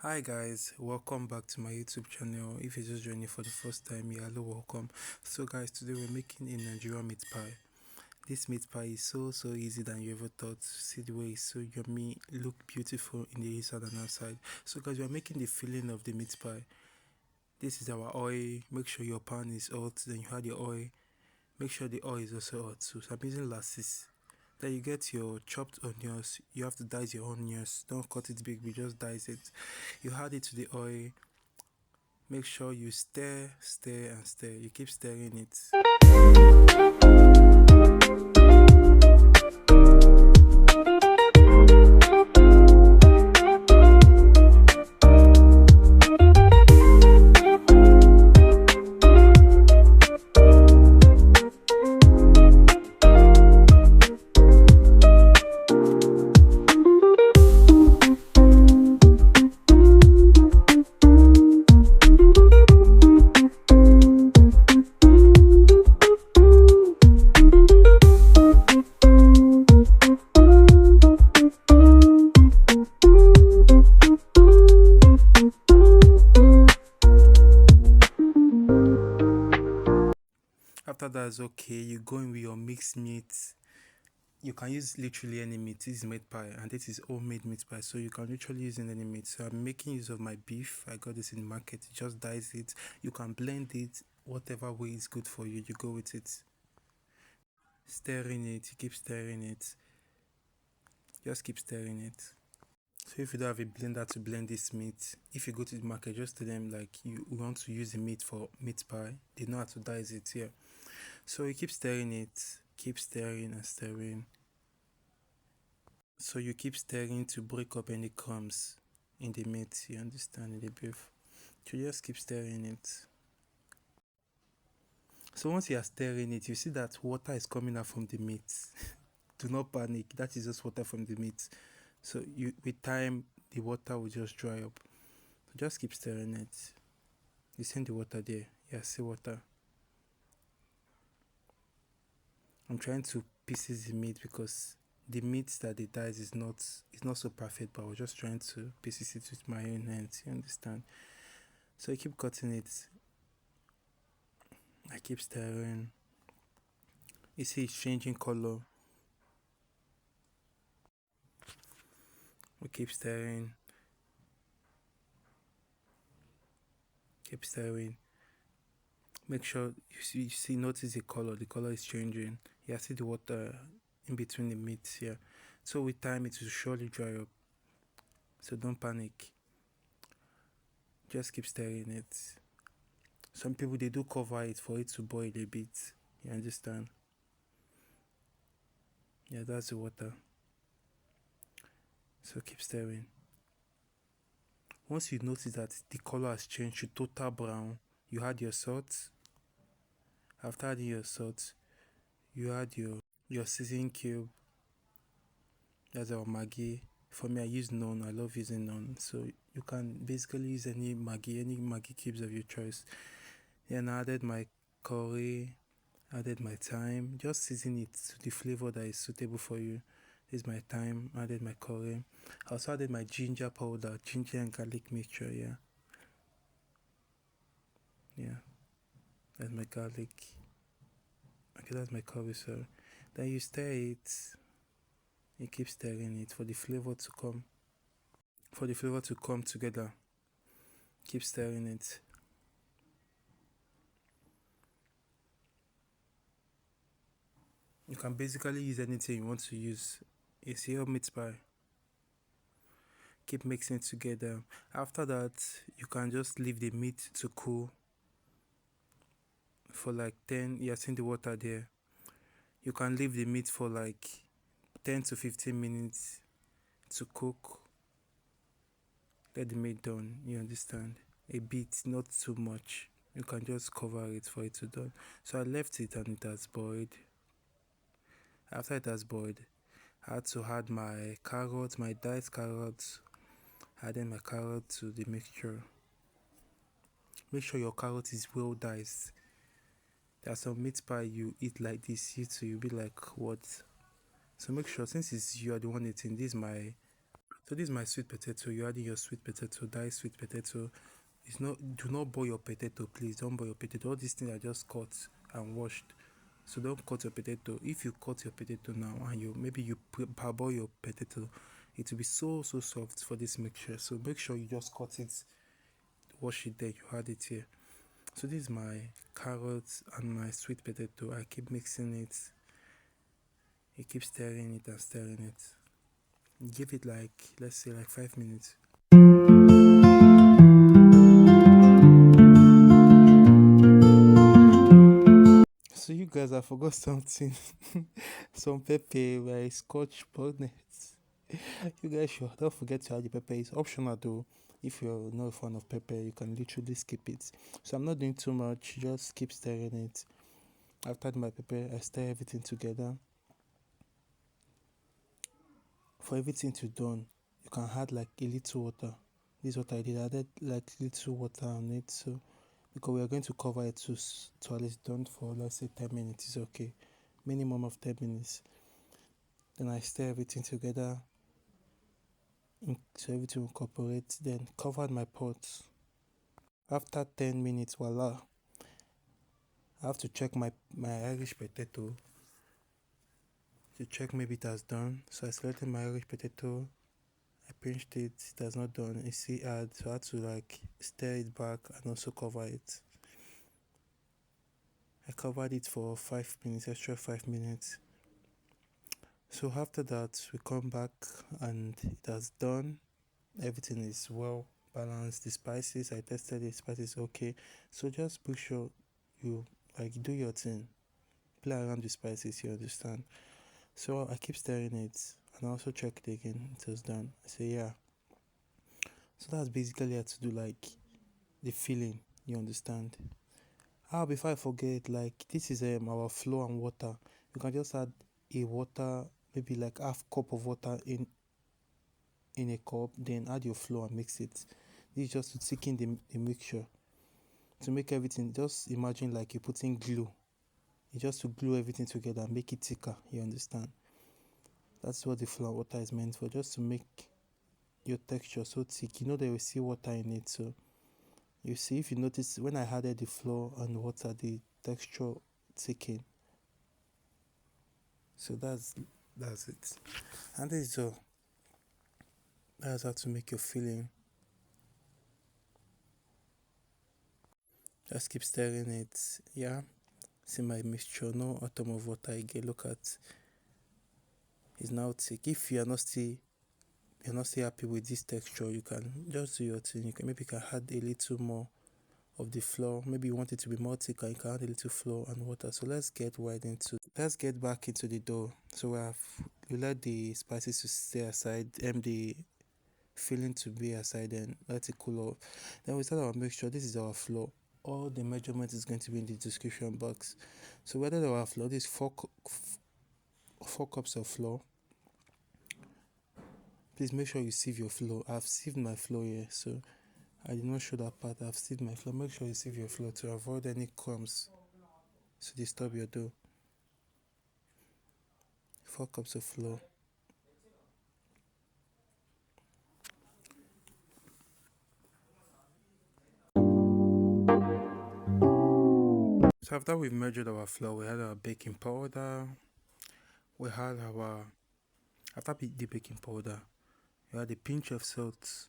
Hi guys, welcome back to my YouTube channel. If you're just joining for the first time, hello, welcome. So guys, today we're making a Nigerian meat pie. This meat pie is so easy than you ever thought. See the way it's so yummy, look beautiful in the inside and outside. So guys, we're making the filling of the meat pie. This is our oil. Make sure your pan is hot, then you add your oil. Make sure the oil is also hot too. So I'm using lasses. Then you get your chopped onions. You have to dice your onions. Don't cut it big, we just dice it. You add it to the oil. Make sure you stir, stir, and stir. You keep stirring it. After that is okay, you go in with your mixed meat. You can use literally any meat. This is meat pie and this is homemade meat pie, so you can literally use in any meat. So I'm making use of my beef. I got this in the market. You just dice it. You can blend it whatever way is good for you. You go with it. Stirring it. You keep stirring it. Just keep stirring it. So if you don't have a blender to blend this meat, if you go to the market, just tell them like you want to use the meat for meat pie. They know how to dice it here. So you keep stirring it, keep stirring and stirring. So you keep stirring to break up any crumbs in the meat, you understand, in the beef. So you just keep stirring it. So once you are stirring it, you see that water is coming out from the meat. Do not panic, that is just water from the meat. So with time, the water will just dry up. So just keep stirring it. You see the water there? Yeah, see water. I'm trying to pieces the meat because the meat that they dice is not so perfect, but I was just trying to pieces it with my own hands, you understand? So I keep cutting it. I keep stirring. You see it's changing color. We keep stirring. Keep stirring. Make sure you see notice the color is changing. Yeah, see the water in between the meat here. So with time it will surely dry up. So don't panic. Just keep stirring it. Some people they do cover it for it to boil a bit. You understand? Yeah, that's the water. So keep stirring. Once you notice that the color has changed to total brown, you add your salt. After adding your salt, you add your seasoning cube. That's our Maggi. For me, I use none. I love using none. So you can basically use any Maggi cubes of your choice. Then I added my curry, added my thyme. Just season it to the flavor that is suitable for you. This is my thyme. Added my curry. I also added my ginger powder, ginger and garlic mixture. Yeah. That's my garlic. Okay, that's my curry. So then you stir it. You keep stirring it for the flavor to come. For the flavor to come together. Keep stirring it. You can basically use anything you want to use. It's your meat pie. Keep mixing it together. After that, you can just leave the meat to cool for like 10. You're seeing the water there. You can leave the meat for like 10 to 15 minutes to cook. Let the meat done, you understand? A bit, not too much. You can just cover it for it to done. So I left it and it has boiled. After it has boiled, I had to add my carrots, my diced carrots. Adding my carrot to the mixture. Make sure your carrot is well diced. There's some meat pie you eat like this, you'll be like, what? So make sure, since it's you are the one eating, this is my So this is my sweet potato. You add in your sweet potato, diced sweet potato. It's not, do not boil your potato, please. Don't boil your potato. All these things are just cut and washed. So don't cut your potato. If you cut your potato now and you parboil your potato, it will be so soft for this mixture. So make sure you just cut it, wash it, there you add it here. So this is my carrots and my sweet potato. I keep mixing it. You keep stirring it and stirring it. Give it like, let's say, like 5 minutes. So you guys, I forgot something. Some pepper, my scotch bonnet. You guys sure don't forget to add the pepper. It's optional though. If you're not a fan of pepper, you can literally skip it. So I'm not doing too much, just keep stirring it. After my pepper, I stir everything together. For everything to done, you can add like a little water. This is what I did. I added like little water on it, so because we are going to cover it to at least done for, let's say, 10 minutes is okay. Minimum of 10 minutes. Then I stir everything together so everything will incorporate. Then covered my pot. After 10 minutes, voila, I have to check my Irish potato to check maybe it has done. So I selected my Irish potato, I pinched it, it has not done. You see add, so I had to like stir it back and also cover it. I covered it for 5 minutes, extra 5 minutes. So after that, we come back and it has done. Everything is well balanced. The spices, I tested the spices okay. So just make sure you like do your thing. Play around the spices, you understand. So I keep stirring it and I also check it again. It was done. I say yeah. So that's basically how to do like the filling, you understand. Before I forget, like this is our flour and water. You can just add a water, maybe like half cup of water in a cup, then add your flour and mix it. This is just to thicken the mixture, to make everything. Just imagine like you're putting glue. It's just to glue everything together and make it thicker, you understand. That's what the flour and water is meant for, just to make your texture so thick. You know there will see water in it, so you see, if you notice, when I added the flour and water, the texture thickened. So that's it. And this is all. That's how to make your filling. Just keep stirring it. Yeah. See my mixture, no atom of water again. Look at, it's now thick. If you're not still happy with this texture, you can just do your thing. You can add a little more of the flour. Maybe you want it to be more thicker, you can add a little flour and water. So let's get back into the dough. So we let the spices to stay aside, the filling to be aside, and let it cool off. Then we start our mixture. This is our flour. All the measurement is going to be in the description box. So we added our flour. This is 4 cups of flour. Please make sure you sieve your flour. I've sieved my flour here, so I did not show that part. I've sieved my flour. Make sure you sieve your flour to avoid any crumbs to disturb your dough. 4 cups of flour. So after we've measured our flour, we had our baking powder. We had after the baking powder, we had a pinch of salt.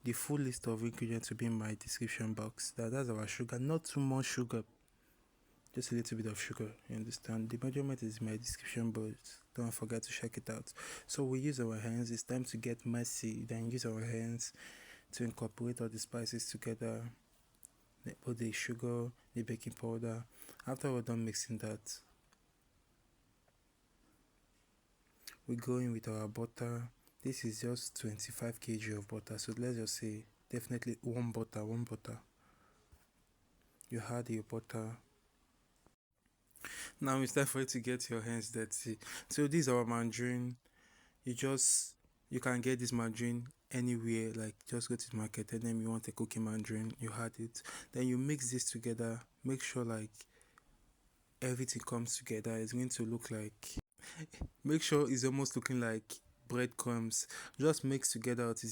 The full list of ingredients will be in my description box. That's our sugar. Not too much sugar, just a little bit of sugar. You understand? The measurement is in my description box. Don't forget to check it out. So we use our hands. It's time to get messy. Then use our hands to incorporate all the spices together. Put the sugar, the baking powder. After we're done mixing that, we go in with our butter. This is just 25 kg of butter. So let's just say definitely one butter. You add your butter. Now it's time for you to get your hands dirty. So this is our margarine. You can get this margarine anywhere. Like just go to the market and then you want a cooking margarine, you add it. Then you mix this together. Make sure like everything comes together. It's going to look like, make sure it's almost looking like breadcrumbs. Just mix together until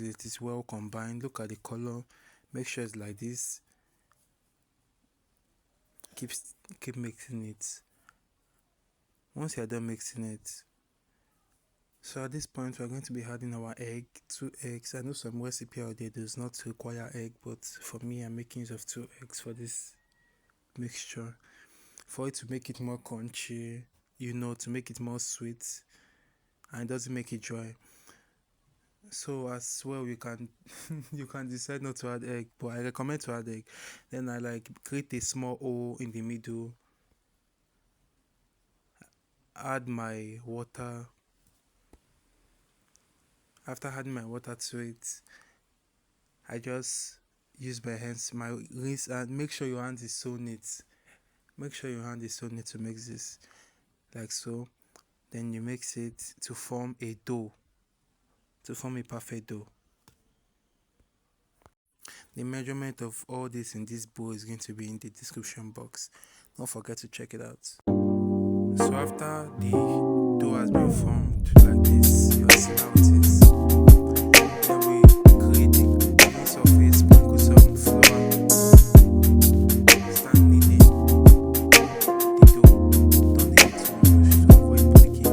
it is well combined. Look at the color. Make sure it's like this. Keep keep mixing it. Once you're done mixing it, so at this point we're going to be adding our egg, 2 eggs. I know some recipe out there does not require egg, but for me I'm making use of 2 eggs for this mixture, for it to make it more crunchy, to make it more sweet, and it doesn't make it dry. So as well, you can you can decide not to add egg, but I recommend to add egg. Then I create a small hole in the middle, add my water. After adding my water to it, I just use my hands, my rinse, and make sure your hand is so neat. Make sure your hand is so neat to mix this, like so. Then you mix it to form a dough, to form a perfect dough. The measurement of all this in this bowl is going to be in the description box. Don't forget to check it out. So after the dough has been formed like this, you'll see how it is. Then we create a clean surface, sprinkle some flour, start kneading the dough. Don't knead it too much to avoid breaking.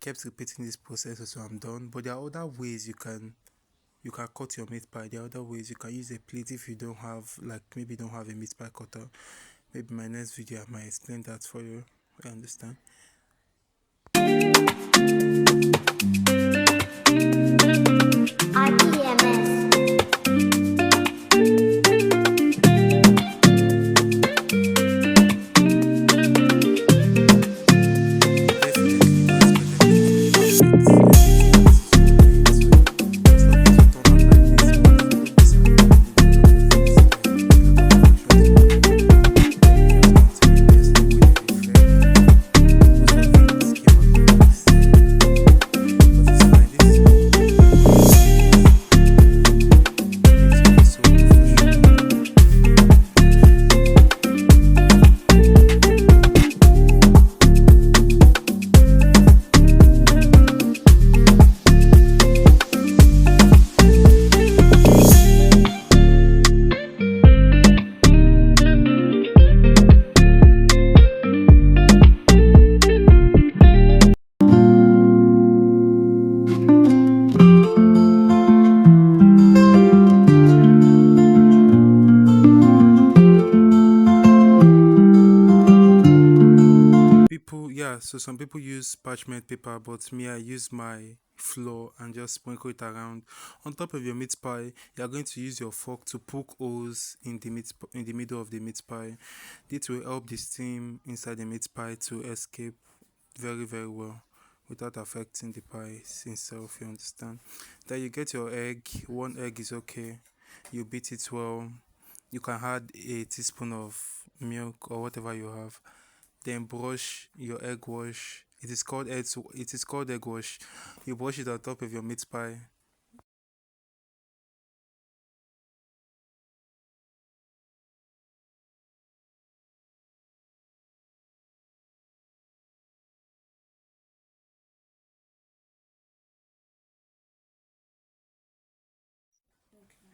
Kept repeating this process until I'm done. But there are other ways you can cut your meat pie. There are other ways you can use a plate if you don't have, maybe you don't have a meat pie cutter. Maybe my next video I might explain that for you. You understand? So some people use parchment paper, but me, I use my flour and just sprinkle it around. On top of your meat pie, you are going to use your fork to poke holes in the in the middle of the meat pie. This will help the steam inside the meat pie to escape very well without affecting the pie itself. You understand? Then you get your egg. One egg is okay. You beat it well. You can add a teaspoon of milk or whatever you have. Then brush your egg wash. It is called egg wash. You brush it on top of your meat pie.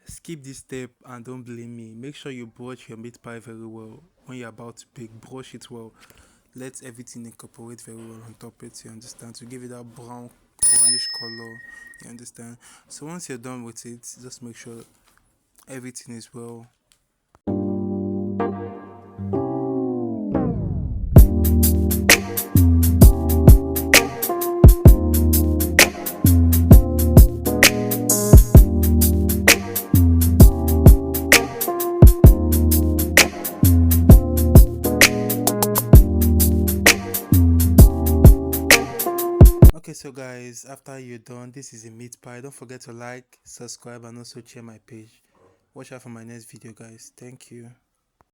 Skip this step and don't blame me. Make sure you brush your meat pie very well when you're about to bake. Brush it well. Let everything incorporate very well on top it. You understand? To give it that brownish color. You understand? So once you're done with it, just make sure everything is well. Okay, so guys, after you're done, this is a meat pie. Don't forget to like, subscribe, and also share my page. Watch out for my next video, guys. Thank you.